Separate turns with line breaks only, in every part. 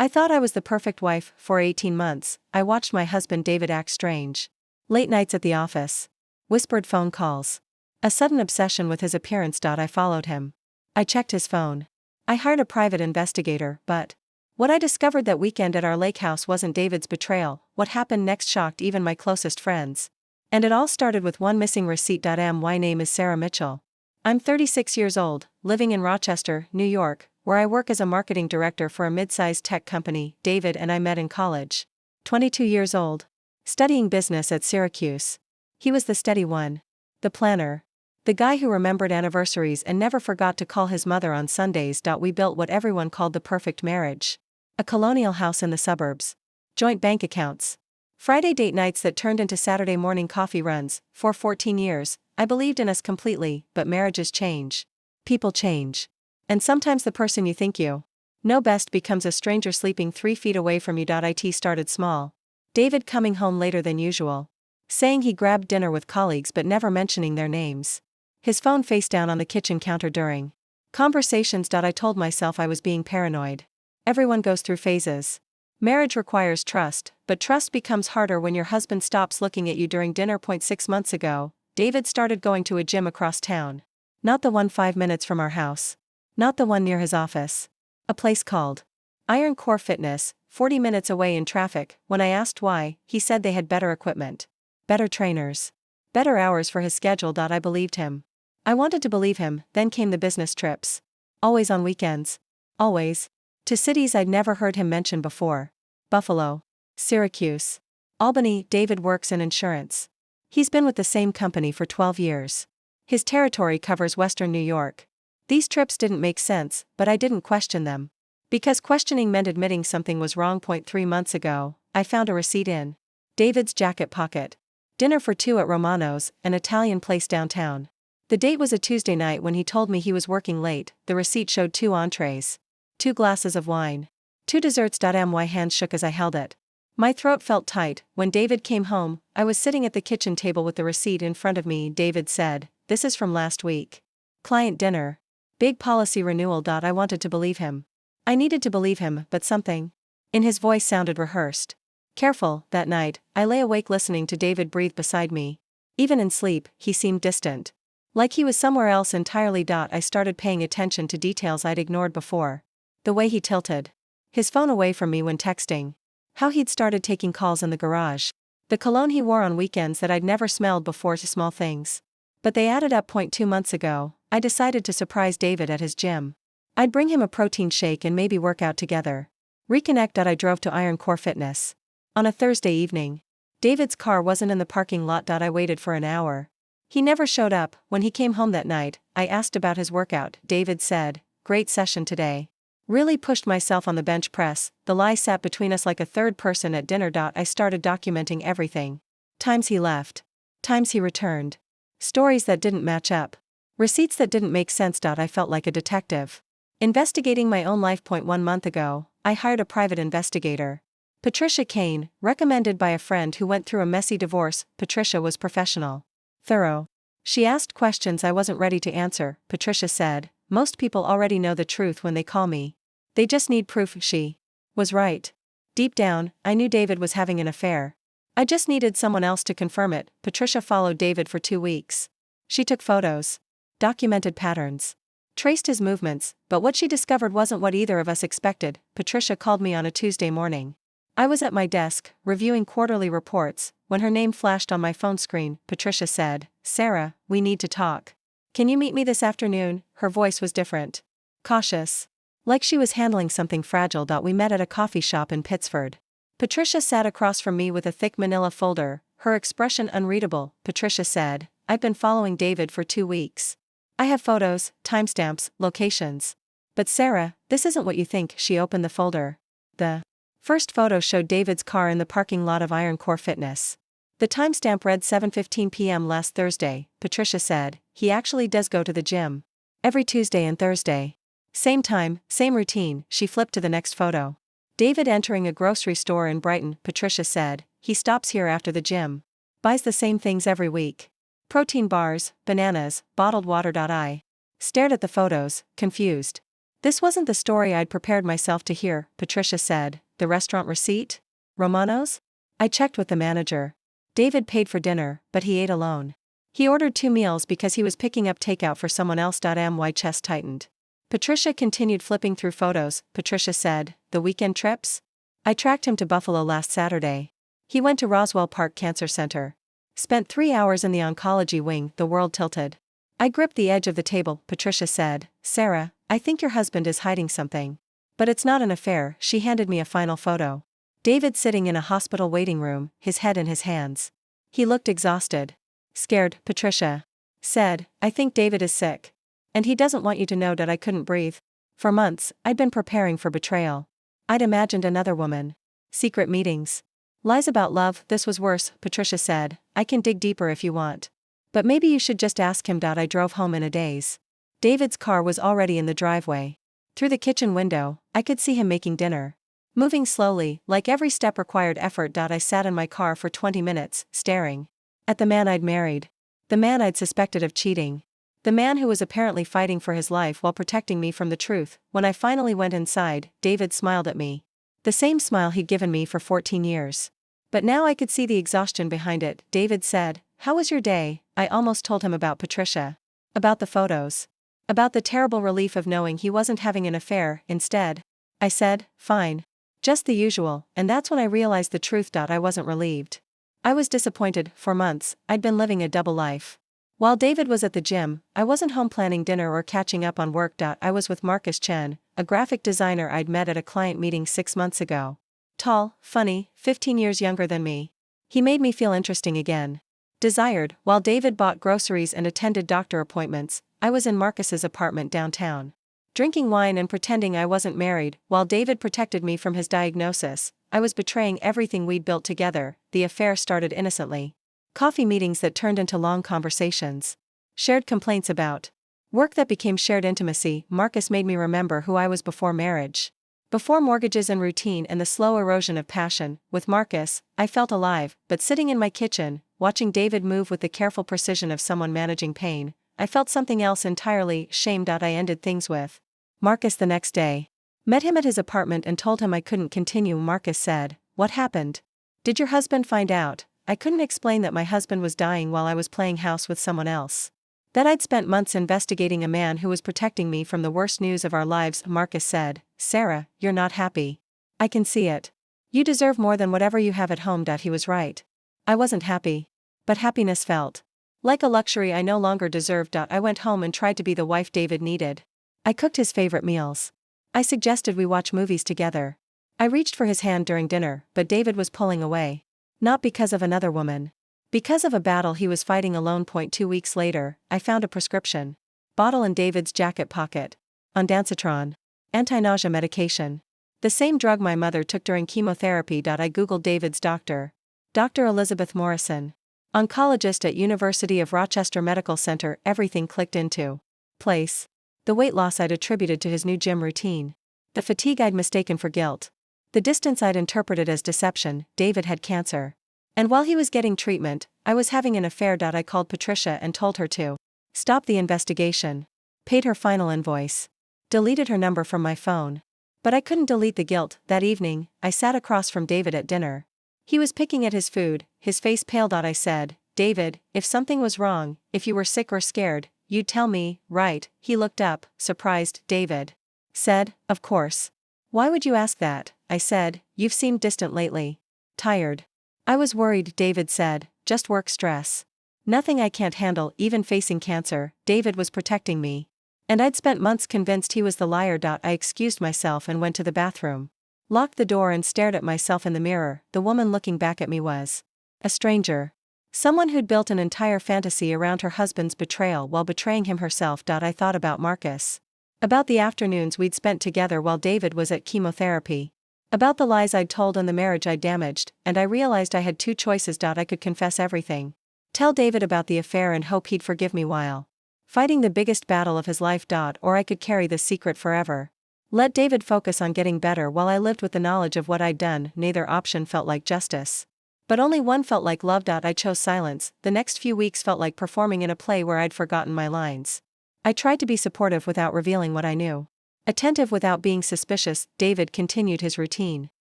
I thought I was the perfect wife. For 18 months, I watched my husband David act strange. Late nights at the office. Whispered phone calls. A sudden obsession with his appearance. I followed him. I checked his phone. I hired a private investigator, but what I discovered that weekend at our lake house wasn't David's betrayal. What happened next shocked even my closest friends. And it all started with one missing receipt. My name is Sarah Mitchell. I'm 36 years old, living in Rochester, New York, where I work as a marketing director for a mid-sized tech company. David and I met in college. 22 years old. Studying business at Syracuse. He was the steady one. The planner. The guy who remembered anniversaries and never forgot to call his mother on Sundays. We built what everyone called the perfect marriage. A colonial house in the suburbs. Joint bank accounts. Friday date nights that turned into Saturday morning coffee runs. For 14 years, I believed in us completely, but marriages change. People change. And sometimes the person you think you know best becomes a stranger sleeping 3 feet away from you. It started small. David coming home later than usual. Saying he grabbed dinner with colleagues but never mentioning their names. His phone face down on the kitchen counter during conversations. I told myself I was being paranoid. Everyone goes through phases. Marriage requires trust, but trust becomes harder when your husband stops looking at you during dinner. 6 months ago, David started going to a gym across town. Not the one 5 minutes from our house. Not the one near his office. A place called Iron Core Fitness, 40 minutes away in traffic. When I asked why, he said they had better equipment. Better trainers. Better hours for his schedule. I believed him. I wanted to believe him. Then came the business trips. Always on weekends. Always. To cities I'd never heard him mention before. Buffalo. Syracuse. Albany. David works in insurance. He's been with the same company for 12 years. His territory covers Western New York. These trips didn't make sense, but I didn't question them. Because questioning meant admitting something was wrong. 3 months ago, I found a receipt in David's jacket pocket. Dinner for 2 at Romano's, an Italian place downtown. The date was a Tuesday night when he told me he was working late. The receipt showed 2 entrees. 2 glasses of wine. 2 desserts. My hand shook as I held it. My throat felt tight. When David came home, I was sitting at the kitchen table with the receipt in front of me. David said, "This is from last week. Client dinner. Big policy renewal." I wanted to believe him. I needed to believe him, but something in his voice sounded rehearsed. Careful. That night, I lay awake listening to David breathe beside me. Even in sleep, he seemed distant. Like he was somewhere else entirely. I started paying attention to details I'd ignored before. The way he tilted his phone away from me when texting. How he'd started taking calls in the garage. The cologne he wore on weekends that I'd never smelled before. Small things. But they added up. 2 months ago, I decided to surprise David at his gym. I'd bring him a protein shake and maybe work out together. Reconnect. I drove to Iron Core Fitness. On a Thursday evening. David's car wasn't in the parking lot. I waited for an hour. He never showed up. When he came home that night, I asked about his workout. David said, "Great session today. Really pushed myself on the bench press." The lie sat between us like a third person at dinner. I started documenting everything. Times he left. Times he returned. Stories that didn't match up. Receipts that didn't make sense. I felt like a detective investigating my own life. 1 month ago, I hired a private investigator. Patricia Kane, recommended by a friend who went through a messy divorce. Patricia was professional. Thorough. She asked questions I wasn't ready to answer. Patricia said, "Most people already know the truth when they call me. They just need proof." She was right. Deep down, I knew David was having an affair. I just needed someone else to confirm it. Patricia followed David for 2 weeks. She took photos. Documented patterns. Traced his movements, but what she discovered wasn't what either of us expected. Patricia called me on a Tuesday morning. I was at my desk, reviewing quarterly reports, when her name flashed on my phone screen. Patricia said, "Sarah, we need to talk. Can you meet me this afternoon?" Her voice was different. Cautious. Like she was handling something fragile. We met at a coffee shop in Pittsford. Patricia sat across from me with a thick manila folder, her expression unreadable. Patricia said, "I've been following David for 2 weeks. I have photos, timestamps, locations. But Sarah, this isn't what you think." She opened the folder. The first photo showed David's car in the parking lot of Iron Core Fitness. The timestamp read 7:15 p.m. last Thursday. Patricia said, "He actually does go to the gym. Every Tuesday and Thursday. Same time, same routine." She flipped to the next photo. David entering a grocery store in Brighton. Patricia said, "He stops here after the gym. Buys the same things every week. Protein bars, bananas, bottled water." I stared at the photos, confused. This wasn't the story I'd prepared myself to hear, Patricia said. The restaurant receipt? Romano's? I checked with the manager. David paid for dinner, but he ate alone. He ordered 2 meals because he was picking up takeout for someone else. My chest tightened. Patricia continued flipping through photos. Patricia said, the weekend trips? I tracked him to Buffalo last Saturday. He went to Roswell Park Cancer Center. Spent 3 hours in the oncology wing. The world tilted. I gripped the edge of the table. Patricia said, Sarah, I think your husband is hiding something. But it's not an affair. She handed me a final photo. David sitting in a hospital waiting room, his head in his hands. He looked exhausted. Scared, Patricia said, I think David is sick. And he doesn't want you to know that I couldn't breathe. For months, I'd been preparing for betrayal. I'd imagined another woman. Secret meetings. Lies about love. This was worse, Patricia said. I can dig deeper if you want. But maybe you should just ask him. I drove home in a daze. David's car was already in the driveway. Through the kitchen window, I could see him making dinner. Moving slowly, like every step required effort. I sat in my car for 20 minutes, staring at the man I'd married. The man I'd suspected of cheating. The man who was apparently fighting for his life while protecting me from the truth. When I finally went inside, David smiled at me. The same smile he'd given me for 14 years. But now I could see the exhaustion behind it. David said, how was your day? I almost told him about Patricia. About the photos. About the terrible relief of knowing he wasn't having an affair. Instead, I said, fine. Just the usual, and that's when I realized the truth. I wasn't relieved. I was disappointed. For months, I'd been living a double life. While David was at the gym, I wasn't home planning dinner or catching up on work. I was with Marcus Chen, a graphic designer I'd met at a client meeting 6 months ago. Tall, funny, 15 years younger than me. He made me feel interesting again. Desired. While David bought groceries and attended doctor appointments, I was in Marcus's apartment downtown. Drinking wine and pretending I wasn't married. While David protected me from his diagnosis, I was betraying everything we'd built together. The affair started innocently. Coffee meetings that turned into long conversations. Shared complaints about work that became shared intimacy. Marcus made me remember who I was before marriage. Before mortgages and routine and the slow erosion of passion. With Marcus, I felt alive, but sitting in my kitchen, watching David move with the careful precision of someone managing pain, I felt something else entirely. Shame. I ended things with Marcus the next day. Met him at his apartment and told him I couldn't continue. Marcus said, what happened? Did your husband find out? I couldn't explain that my husband was dying while I was playing house with someone else. That I'd spent months investigating a man who was protecting me from the worst news of our lives. Marcus said, Sarah, you're not happy. I can see it. You deserve more than whatever you have at home. He was right. I wasn't happy. But happiness felt like a luxury I no longer deserved. I went home and tried to be the wife David needed. I cooked his favorite meals. I suggested we watch movies together. I reached for his hand during dinner, but David was pulling away. Not because of another woman. Because of a battle he was fighting alone. 2 weeks later, I found a prescription bottle in David's jacket pocket. Ondansetron. Anti-nausea medication. The same drug my mother took during chemotherapy. I googled David's doctor. Dr. Elizabeth Morrison. Oncologist at University of Rochester Medical Center. Everything clicked into place. The weight loss I'd attributed to his new gym routine. The fatigue I'd mistaken for guilt. The distance I'd interpreted as deception. David had cancer. And while he was getting treatment, I was having an affair. I called Patricia and told her to stop the investigation. Paid her final invoice. Deleted her number from my phone. But I couldn't delete the guilt. That evening, I sat across from David at dinner. He was picking at his food, his face pale. I said, David, if something was wrong, if you were sick or scared, you'd tell me, right? He looked up, surprised. David said, of course. Why would you ask that? I said, you've seemed distant lately. Tired. I was worried. David said, just work stress. Nothing I can't handle, even facing cancer. David was protecting me. And I'd spent months convinced he was the liar. I excused myself and went to the bathroom. Locked the door and stared at myself in the mirror. The woman looking back at me was a stranger. Someone who'd built an entire fantasy around her husband's betrayal while betraying him herself. I thought about Marcus. About the afternoons we'd spent together while David was at chemotherapy. About the lies I'd told and the marriage I'd damaged, and I realized I had 2 choices. I could confess everything. Tell David about the affair and hope he'd forgive me while fighting the biggest battle of his life. Or I could carry this secret forever. Let David focus on getting better while I lived with the knowledge of what I'd done. Neither option felt like justice. But only one felt like love. I chose silence. The next few weeks felt like performing in a play where I'd forgotten my lines. I tried to be supportive without revealing what I knew. Attentive without being suspicious, David continued his routine.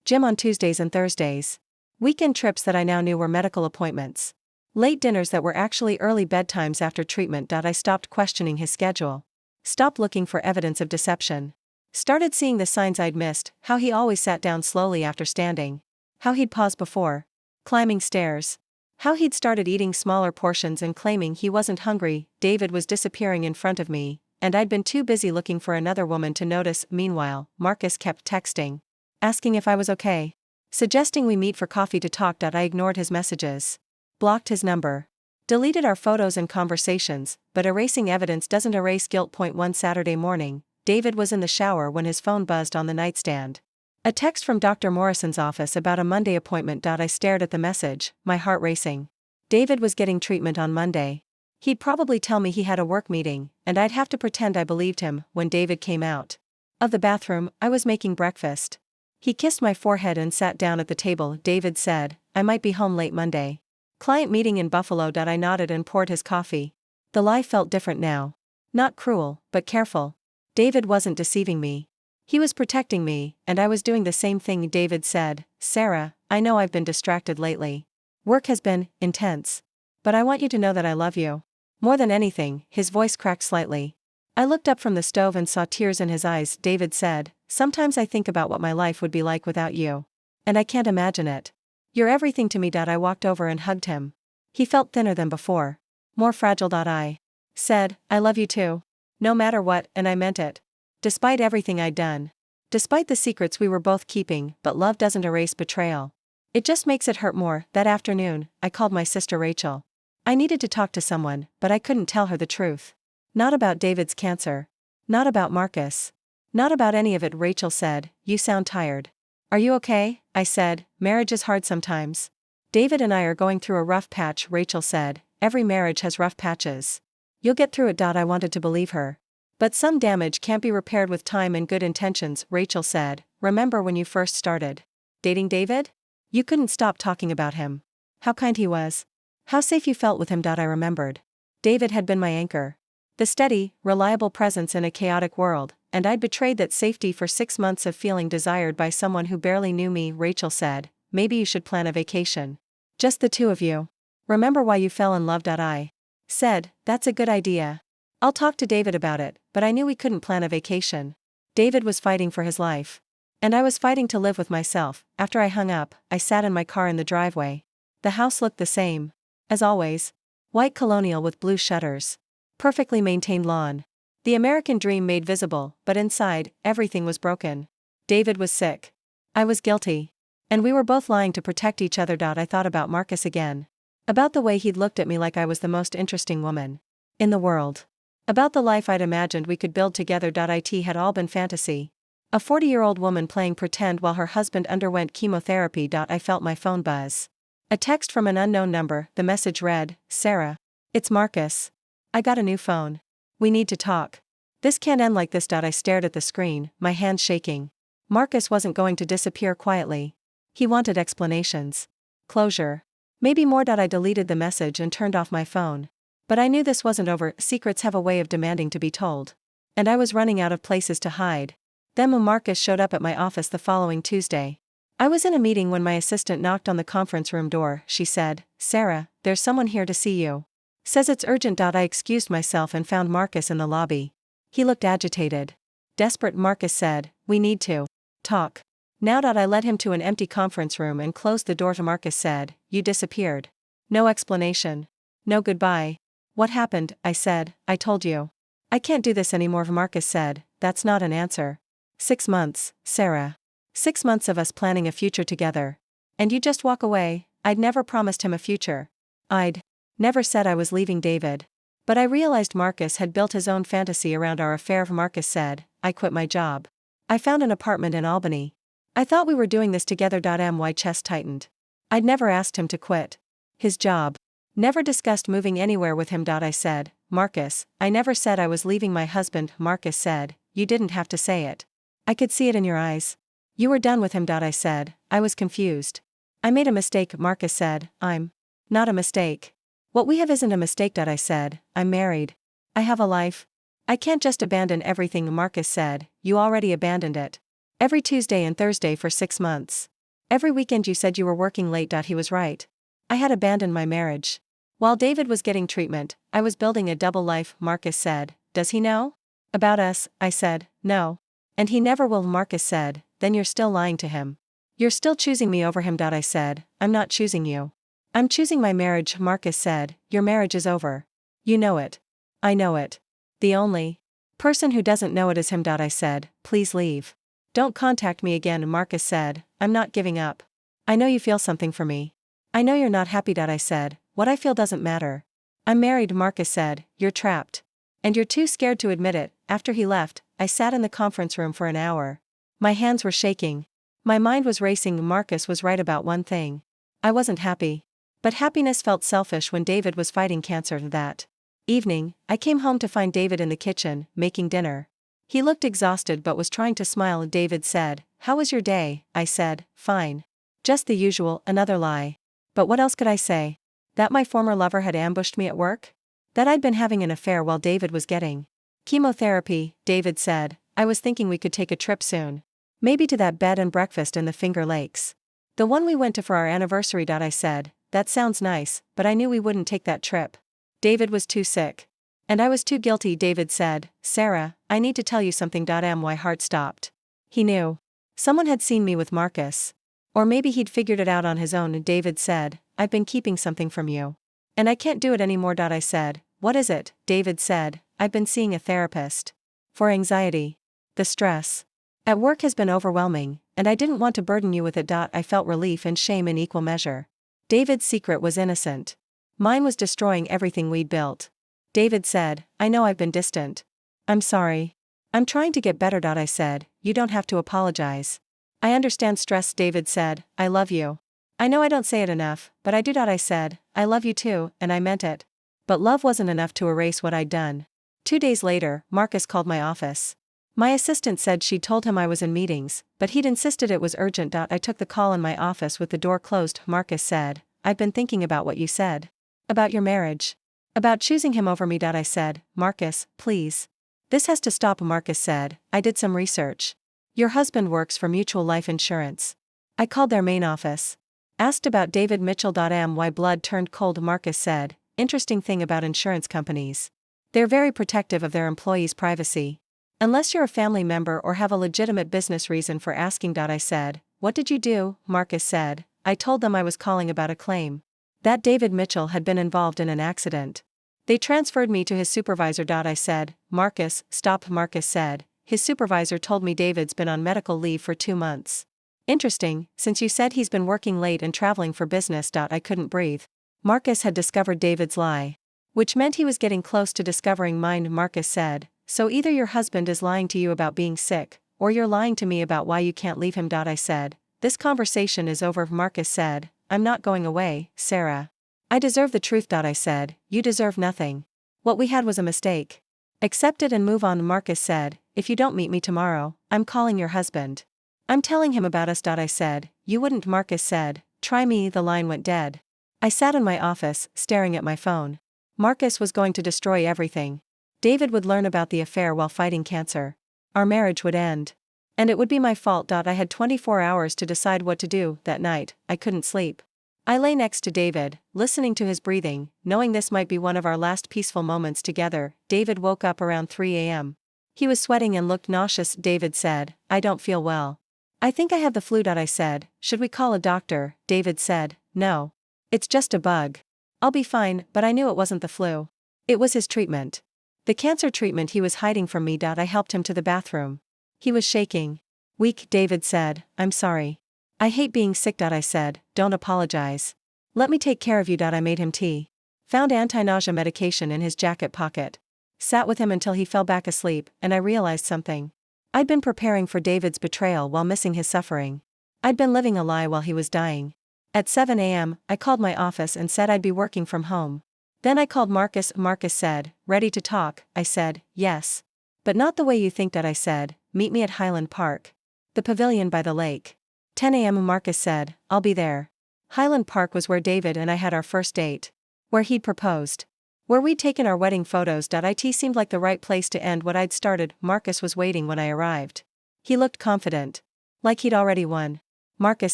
Gym on Tuesdays and Thursdays. Weekend trips that I now knew were medical appointments. Late dinners that were actually early bedtimes after treatment. I stopped questioning his schedule. Stopped looking for evidence of deception. Started seeing the signs I'd missed, how he always sat down slowly after standing. How he'd pause before climbing stairs. How he'd started eating smaller portions and claiming he wasn't hungry. David was disappearing in front of me, and I'd been too busy looking for another woman to notice. Meanwhile, Marcus kept texting, asking if I was okay, suggesting we meet for coffee to talk. I ignored his messages. Blocked his number. Deleted our photos and conversations, but erasing evidence doesn't erase guilt. One Saturday morning, David was in the shower when his phone buzzed on the nightstand. A text from Dr. Morrison's office about a Monday appointment. I stared at the message, my heart racing. David was getting treatment on Monday. He'd probably tell me he had a work meeting, and I'd have to pretend I believed him. When David came out of the bathroom, I was making breakfast. He kissed my forehead and sat down at the table. David said, I might be home late Monday. Client meeting in Buffalo. I nodded and poured his coffee. The lie felt different now. Not cruel, but careful. David wasn't deceiving me. He was protecting me, and I was doing the same thing. David said, Sarah, I know I've been distracted lately. Work has been intense. But I want you to know that I love you. More than anything. His voice cracked slightly. I looked up from the stove and saw tears in his eyes. David said, sometimes I think about what my life would be like without you. And I can't imagine it. You're everything to me. I walked over and hugged him. He felt thinner than before. More fragile. I said, I love you too. No matter what, and I meant it. Despite everything I'd done. Despite the secrets we were both keeping. But love doesn't erase betrayal. It just makes it hurt more. That afternoon, I called my sister Rachel. I needed to talk to someone, but I couldn't tell her the truth. Not about David's cancer. Not about Marcus. Not about any of it. Rachel said, you sound tired. Are you okay? I said, marriage is hard sometimes. David and I are going through a rough patch. Rachel said, every marriage has rough patches. You'll get through it. I wanted to believe her. But some damage can't be repaired with time and good intentions. Rachel said, remember when you first started dating David? You couldn't stop talking about him. How kind he was. How safe you felt with him. I remembered. David had been my anchor. The steady, reliable presence in a chaotic world, and I'd betrayed that safety for 6 months of feeling desired by someone who barely knew me. Rachel said, maybe you should plan a vacation. Just the two of you. Remember why you fell in love. I said, that's a good idea. I'll talk to David about it, but I knew we couldn't plan a vacation. David was fighting for his life. And I was fighting to live with myself. After I hung up, I sat in my car in the driveway. The house looked the same. As always. White colonial with blue shutters. Perfectly maintained lawn. The American dream made visible, but inside, everything was broken. David was sick. I was guilty. And we were both lying to protect each other. I thought about Marcus again. About the way he'd looked at me like I was the most interesting woman in the world. About the life I'd imagined we could build together. It had all been fantasy. A 40-year-old woman playing pretend while her husband underwent chemotherapy. I felt my phone buzz. A text from an unknown number. The message read, Sarah. It's Marcus. I got a new phone. We need to talk. This can't end like this. I stared at the screen, my hands shaking. Marcus wasn't going to disappear quietly. He wanted explanations. Closure. Maybe more. I deleted the message and turned off my phone. But I knew this wasn't over. Secrets have a way of demanding to be told. And I was running out of places to hide. Then Marcus showed up at my office the following Tuesday. I was in a meeting when my assistant knocked on the conference room door. She said, Sarah, there's someone here to see you. Says it's urgent. I excused myself and found Marcus in the lobby. He looked agitated. Desperate. Marcus said, we need to talk. Now. I led him to an empty conference room and closed the door. Marcus said, you disappeared. No explanation. No goodbye. What happened? I said, I told you. I can't do this anymore. Marcus said, that's not an answer. 6 months, Sarah. 6 months of us planning a future together. And you just walk away. I'd never promised him a future. I'd never said I was leaving David. But I realized Marcus had built his own fantasy around our affair. Marcus said, I quit my job. I found an apartment in Albany. I thought we were doing this together. My chest tightened. I'd never asked him to quit his job. Never discussed moving anywhere with him. I said, Marcus, I never said I was leaving my husband. Marcus said, you didn't have to say it. I could see it in your eyes. You were done with him. I said, I was confused. I made a mistake. Marcus said, I'm not a mistake. What we have isn't a mistake. I said, I'm married. I have a life. I can't just abandon everything. Marcus said, you already abandoned it. Every Tuesday and Thursday for 6 months. Every weekend you said you were working late. He was right. I had abandoned my marriage. While David was getting treatment, I was building a double life, Marcus said. Does he know about us? I said, no. And he never will, Marcus said. Then you're still lying to him. You're still choosing me over him. I said, I'm not choosing you. I'm choosing my marriage, Marcus said. Your marriage is over. You know it. I know it. The only person who doesn't know it is him. I said, please leave. Don't contact me again, Marcus said. I'm not giving up. I know you feel something for me. I know you're not happy. I said, what I feel doesn't matter. I'm married, Marcus said. You're trapped. And you're too scared to admit it. After he left, I sat in the conference room for an hour. My hands were shaking. My mind was racing. Marcus was right about one thing. I wasn't happy. But happiness felt selfish when David was fighting cancer. That evening, I came home to find David in the kitchen, making dinner. He looked exhausted but was trying to smile. David said, how was your day? I said, fine. Just the usual, another lie. But what else could I say? That my former lover had ambushed me at work? That I'd been having an affair while David was getting chemotherapy, David said. I was thinking we could take a trip soon. Maybe to that bed and breakfast in the Finger Lakes. The one we went to for our anniversary. I said, that sounds nice, but I knew we wouldn't take that trip. David was too sick. And I was too guilty. David said, Sarah, I need to tell you something. My heart stopped. He knew. Someone had seen me with Marcus. Or maybe he'd figured it out on his own. David said, I've been keeping something from you. And I can't do it anymore. I said, what is it? David said, I've been seeing a therapist. For anxiety. The stress at work has been overwhelming, and I didn't want to burden you with it. I felt relief and shame in equal measure. David's secret was innocent. Mine was destroying everything we'd built. David said, I know I've been distant. I'm sorry. I'm trying to get better. I said, you don't have to apologize. I understand stress. David said, I love you. I know I don't say it enough, but I do. I said, I love you too, and I meant it. But love wasn't enough to erase what I'd done. 2 days later, Marcus called my office. My assistant said she'd told him I was in meetings, but he'd insisted it was urgent. I took the call in my office with the door closed. Marcus said, I've been thinking about what you said. About your marriage. About choosing him over me. I said, Marcus, please. This has to stop. Marcus said, I did some research. Your husband works for Mutual Life Insurance. I called their main office. Asked about David Mitchell. My blood turned cold. Marcus said, interesting thing about insurance companies. They're very protective of their employees' privacy. Unless you're a family member or have a legitimate business reason for asking. I said, what did you do? Marcus said, I told them I was calling about a claim. That David Mitchell had been involved in an accident. They transferred me to his supervisor. I said, Marcus, stop. Marcus said, his supervisor told me David's been on medical leave for 2 months. Interesting, since you said he's been working late and traveling for business. I couldn't breathe. Marcus had discovered David's lie. Which meant he was getting close to discovering mine. Marcus said, so either your husband is lying to you about being sick, or you're lying to me about why you can't leave him. I said, this conversation is over. Marcus said, I'm not going away, Sarah. I deserve the truth. I said, you deserve nothing. What we had was a mistake. Accept it and move on. Marcus said, if you don't meet me tomorrow, I'm calling your husband. I'm telling him about us. I said, you wouldn't. Marcus said, try me. The line went dead. I sat in my office, staring at my phone. Marcus was going to destroy everything. David would learn about the affair while fighting cancer. Our marriage would end. And it would be my fault. I had 24 hours to decide what to do. That night, I couldn't sleep. I lay next to David, listening to his breathing, knowing this might be one of our last peaceful moments together. David woke up around 3 a.m. He was sweating and looked nauseous. David said, I don't feel well. I think I have the flu. I said, should we call a doctor? David said, no. It's just a bug. I'll be fine. But I knew it wasn't the flu. It was his treatment. The cancer treatment he was hiding from me. I helped him to the bathroom. He was shaking. Weak. David said, I'm sorry. I hate being sick. I said, don't apologize. Let me take care of you. I made him tea. Found anti-nausea medication in his jacket pocket. Sat with him until he fell back asleep, and I realized something. I'd been preparing for David's betrayal while missing his suffering. I'd been living a lie while he was dying. At 7 a.m., I called my office and said I'd be working from home. Then I called Marcus. Marcus said, ready to talk? I said, yes. But not the way you think. I said, meet me at Highland Park. The pavilion by the lake. 10 a.m. Marcus said, I'll be there. Highland Park was where David and I had our first date. Where he'd proposed. Where we'd taken our wedding photos. It seemed like the right place to end what I'd started. Marcus was waiting when I arrived. He looked confident. Like he'd already won. Marcus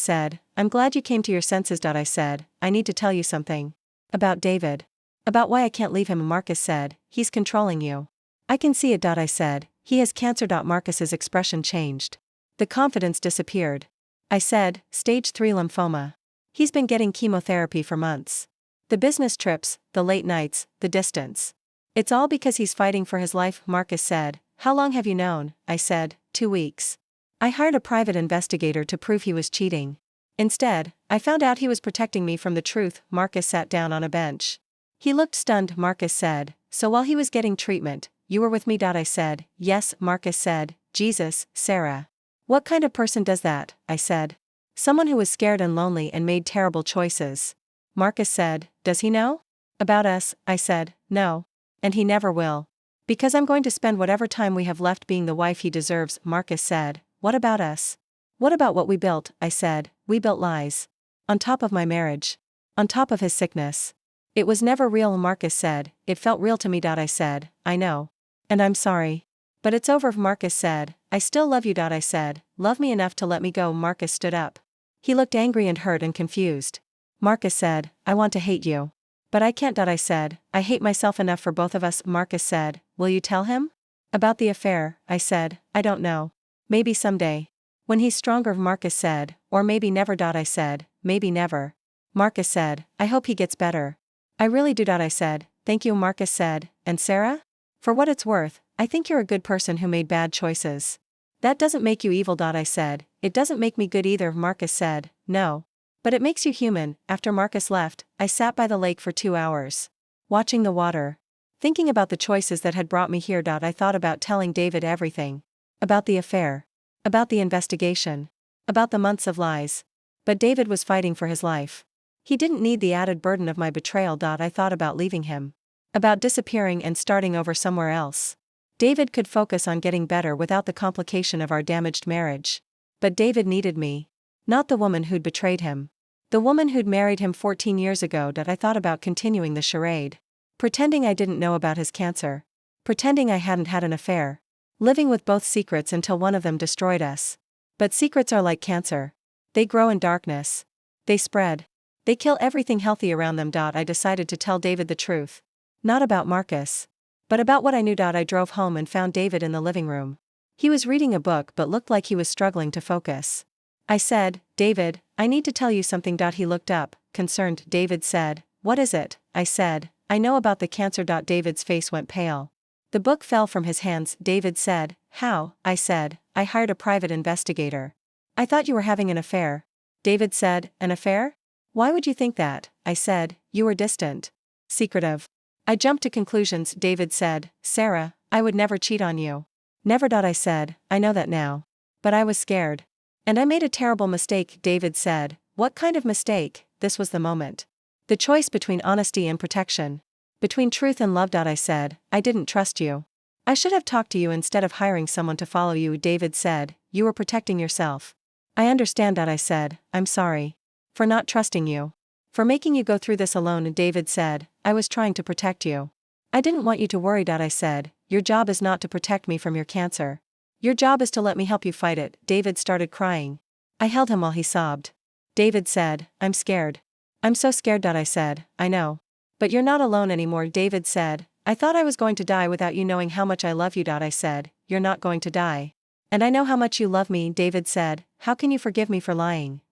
said, "I'm glad you came to your senses." I said, "I need to tell you something. About David. About why I can't leave him." Marcus said, "He's controlling you." "I can see it." I said, "He has cancer." Marcus's expression changed. The confidence disappeared. I said, "Stage 3 lymphoma. He's been getting chemotherapy for months. The business trips, the late nights, the distance. It's all because he's fighting for his life." Marcus said, "How long have you known?" I said, 2 weeks. I hired a private investigator to prove he was cheating. Instead, I found out he was protecting me from the truth." Marcus sat down on a bench. He looked stunned. Marcus said, "So while he was getting treatment, you were with me?" I said, "Yes." Marcus said, "Jesus, Sarah. What kind of person does that?" I said. "Someone who was scared and lonely and made terrible choices." Marcus said, "Does he know about us?" I said, "No. And he never will. Because I'm going to spend whatever time we have left being the wife he deserves." Marcus said, "What about us? What about what we built?" I said, "We built lies. On top of my marriage. On top of his sickness. It was never real." Marcus said, "It felt real to me." I said, "I know. And I'm sorry. But it's over." Marcus said, "I still love you." I said, "Love me enough to let me go?" Marcus stood up. He looked angry and hurt and confused. Marcus said, "I want to hate you. But I can't." I said, "I hate myself enough for both of us." Marcus said, "Will you tell him about the affair?" I said, "I don't know. Maybe someday. When he's stronger." Marcus said, "Or maybe never." I said, "Maybe never." Marcus said, "I hope he gets better." "I really do." I said, "Thank you." Marcus said, "And Sarah? For what it's worth, I think you're a good person who made bad choices. That doesn't make you evil." I said, "It doesn't make me good either." Marcus said, "No. But it makes you human." After Marcus left, I sat by the lake for 2 hours. Watching the water. Thinking about the choices that had brought me here. I thought about telling David everything. About the affair. About the investigation. About the months of lies. But David was fighting for his life. He didn't need the added burden of my betrayal. I thought about leaving him. About disappearing and starting over somewhere else. David could focus on getting better without the complication of our damaged marriage. But David needed me. Not the woman who'd betrayed him. The woman who'd married him 14 years ago. I thought about continuing the charade. Pretending I didn't know about his cancer. Pretending I hadn't had an affair. Living with both secrets until one of them destroyed us. But secrets are like cancer. They grow in darkness. They spread. They kill everything healthy around them. I decided to tell David the truth. Not about Marcus. But about what I knew. I drove home and found David in the living room. He was reading a book but looked like he was struggling to focus. I said, "David, I need to tell you something." He looked up, concerned. David said, "What is it?" I said, "I know about the cancer." David's face went pale. The book fell from his hands. David said, "How?" I said, "I hired a private investigator." "I thought you were having an affair." David said, "An affair? Why would you think that?" I said, "You were distant. Secretive." I jumped to conclusions. David said, "Sarah, I would never cheat on you." "Never." I said, "I know that now. But I was scared. And I made a terrible mistake." David said, "What kind of mistake?" This was the moment. The choice between honesty and protection. Between truth and love. I said, "I didn't trust you. I should have talked to you instead of hiring someone to follow you." David said, "You were protecting yourself." "I understand." I said, "I'm sorry. For not trusting you. For making you go through this alone." David said, "I was trying to protect you. I didn't want you to worry." I said, "Your job is not to protect me from your cancer. Your job is to let me help you fight it." David started crying. I held him while he sobbed. David said, "I'm scared. I'm so scared." I said, "I know. But you're not alone anymore." David said, "I thought I was going to die without you knowing how much I love you." I said, "You're not going to die. And I know how much you love me." David said, "How can you forgive me for lying?"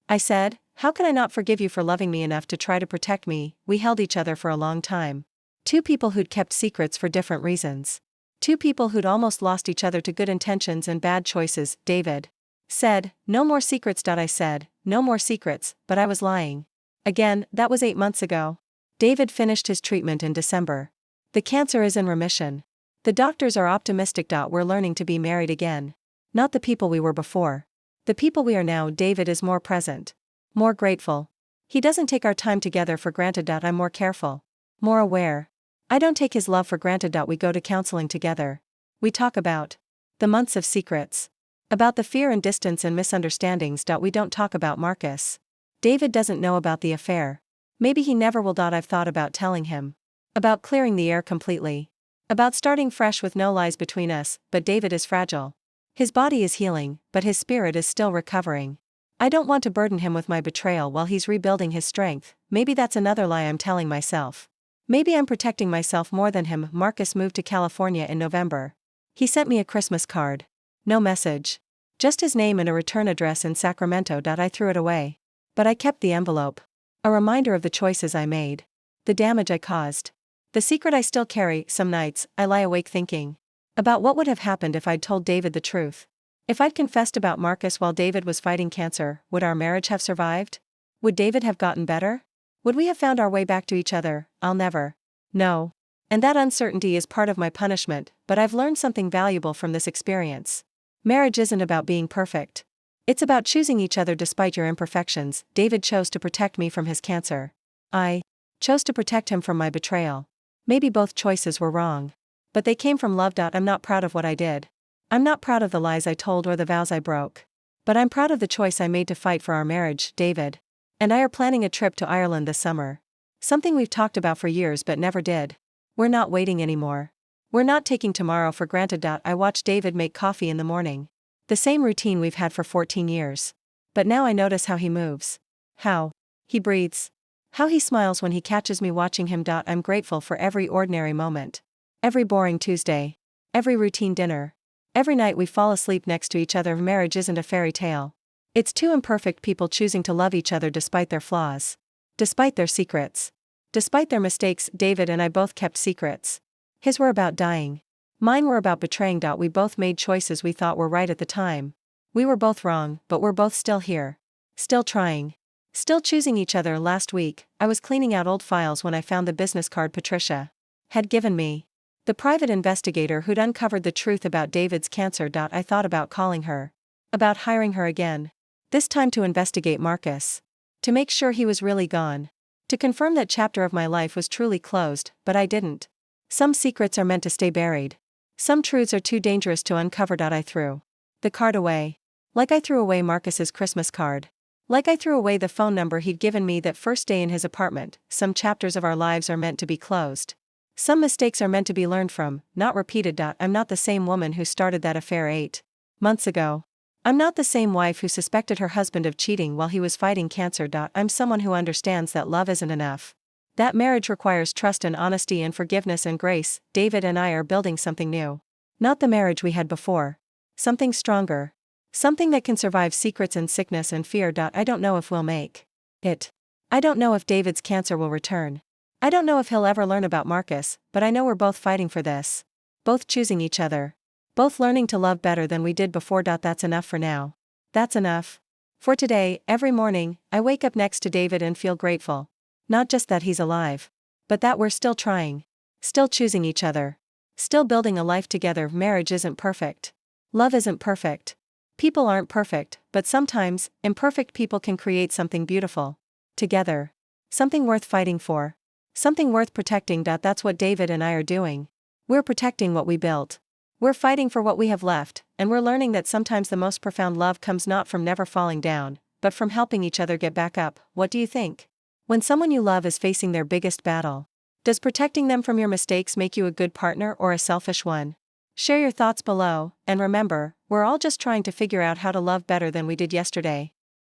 I said, "How can I not forgive you for loving me enough to try to protect me?" We held each other for a long time. Two people who'd kept secrets for different reasons. Two people who'd almost lost each other to good intentions and bad choices. David said, "No more secrets." I said, "No more secrets," but I was lying. Again, that was 8 months ago. David finished his treatment in December. The cancer is in remission. The doctors are optimistic. We're learning to be married again. Not the people we were before. The people we are now. David is more present. More grateful. He doesn't take our time together for granted. I'm more careful. More aware. I don't take his love for granted. We go to counseling together. We talk about the months of secrets. About the fear and distance and misunderstandings. We don't talk about Marcus. David doesn't know about the affair. Maybe he never will. I've thought about telling him. About clearing the air completely. About starting fresh with no lies between us, but David is fragile. His body is healing, but his spirit is still recovering. I don't want to burden him with my betrayal while he's rebuilding his strength. Maybe that's another lie I'm telling myself. Maybe I'm protecting myself more than him. Marcus moved to California in November. He sent me a Christmas card. No message. Just his name and a return address in Sacramento. I threw it away. But I kept the envelope. A reminder of the choices I made. The damage I caused. The secret I still carry. Some nights, I lie awake thinking about what would have happened if I'd told David the truth. If I'd confessed about Marcus while David was fighting cancer, would our marriage have survived? Would David have gotten better? Would we have found our way back to each other? I'll never know. And that uncertainty is part of my punishment, but I've learned something valuable from this experience. Marriage isn't about being perfect. It's about choosing each other despite your imperfections. David chose to protect me from his cancer. I chose to protect him from my betrayal. Maybe both choices were wrong. But they came from love. I'm not proud of what I did. I'm not proud of the lies I told or the vows I broke. But I'm proud of the choice I made to fight for our marriage. David and I are planning a trip to Ireland this summer. Something we've talked about for years but never did. We're not waiting anymore. We're not taking tomorrow for granted. I watch David make coffee in the morning. The same routine we've had for 14 years. But now I notice how he moves. How he breathes. How he smiles when he catches me watching him. I'm grateful for every ordinary moment. Every boring Tuesday. Every routine dinner. Every night we fall asleep next to each other. Marriage isn't a fairy tale. It's two imperfect people choosing to love each other despite their flaws. Despite their secrets. Despite their mistakes. David and I both kept secrets. His were about dying. Mine were about betraying. We both made choices we thought were right at the time. We were both wrong, but we're both still here. Still trying. Still choosing each other. Last week, I was cleaning out old files when I found the business card Patricia had given me. The private investigator who'd uncovered the truth about David's cancer. I thought about calling her. About hiring her again. This time to investigate Marcus. To make sure he was really gone. To confirm that chapter of my life was truly closed, but I didn't. Some secrets are meant to stay buried. Some truths are too dangerous to uncover. I threw the card away. Like I threw away Marcus's Christmas card. Like I threw away the phone number he'd given me that first day in his apartment. Some chapters of our lives are meant to be closed. Some mistakes are meant to be learned from, not repeated. I'm not the same woman who started that affair 8 months ago. I'm not the same wife who suspected her husband of cheating while he was fighting cancer. I'm someone who understands that love isn't enough. That marriage requires trust and honesty and forgiveness and grace. David and I are building something new. Not the marriage we had before. Something stronger. Something that can survive secrets and sickness and fear. I don't know if we'll make it. I don't know if David's cancer will return. I don't know if he'll ever learn about Marcus, but I know we're both fighting for this. Both choosing each other. Both learning to love better than we did before. That's enough for now. That's enough. For today, every morning, I wake up next to David and feel grateful. Not just that he's alive, but that we're still trying. Still choosing each other. Still building a life together. Marriage isn't perfect. Love isn't perfect. People aren't perfect, but sometimes, imperfect people can create something beautiful. Together. Something worth fighting for. Something worth protecting. That's what David and I are doing. We're protecting what we built. We're fighting for what we have left, and we're learning that sometimes the most profound love comes not from never falling down, but from helping each other get back up. What do you think? When someone you love is facing their biggest battle, does protecting them from your mistakes make you a good partner or a selfish one? Share your thoughts below, and remember, we're all just trying to figure out how to love better than we did yesterday.